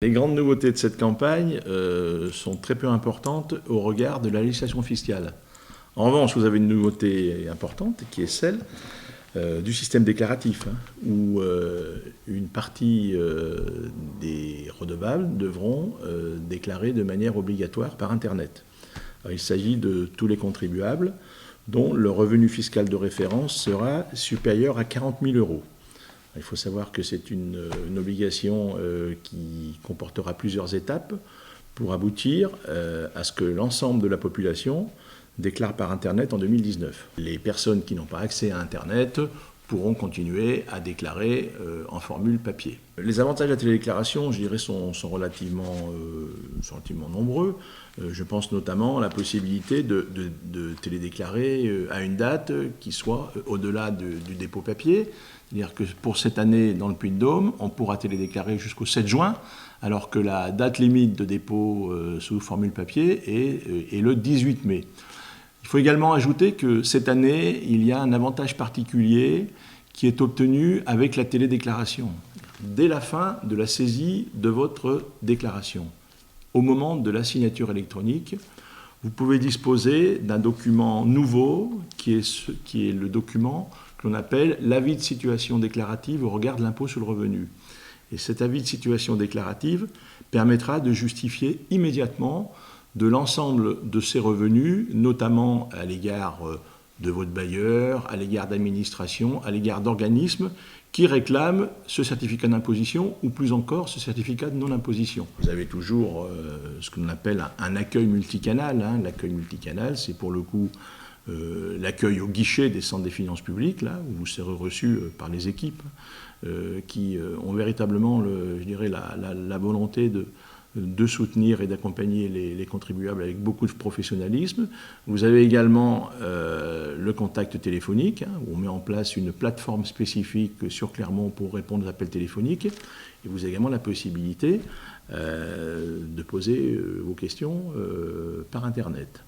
Les grandes nouveautés de cette campagne sont très peu importantes au regard de la législation fiscale. En revanche, vous avez une nouveauté importante qui est celle du système déclaratif, où une partie des redevables devront déclarer de manière obligatoire par Internet. Alors, il s'agit de tous les contribuables dont le revenu fiscal de référence sera supérieur à 40 000 euros. Il faut savoir que c'est une obligation qui comportera plusieurs étapes pour aboutir à ce que l'ensemble de la population déclare par Internet en 2019. Les personnes qui n'ont pas accès à Internet pourront continuer à déclarer en formule papier. Les avantages de la télédéclaration, je dirais, sont relativement nombreux. Je pense notamment à la possibilité de télédéclarer à une date qui soit au-delà du dépôt papier. C'est-à-dire que pour cette année, dans le Puy-de-Dôme, on pourra télédéclarer jusqu'au 7 juin, alors que la date limite de dépôt sous formule papier est le 18 mai. Il faut également ajouter que cette année, il y a un avantage particulier qui est obtenu avec la télédéclaration. Dès la fin de la saisie de votre déclaration, au moment de la signature électronique, vous pouvez disposer d'un document nouveau qui est le document que l'on appelle l'avis de situation déclarative au regard de l'impôt sur le revenu. Et cet avis de situation déclarative permettra de justifier immédiatement de l'ensemble de ces revenus, notamment à l'égard de votre bailleur, à l'égard d'administrations, à l'égard d'organismes qui réclament ce certificat d'imposition ou plus encore ce certificat de non-imposition. Vous avez toujours ce que l'on appelle un accueil multicanal. L'accueil multicanal, c'est pour le coup l'accueil au guichet des centres des finances publiques, là, où vous serez reçu par les équipes qui ont véritablement, la volonté de soutenir et d'accompagner les contribuables avec beaucoup de professionnalisme. Vous avez également le contact téléphonique, où on met en place une plateforme spécifique sur Clermont pour répondre aux appels téléphoniques. Et vous avez également la possibilité de poser vos questions par Internet.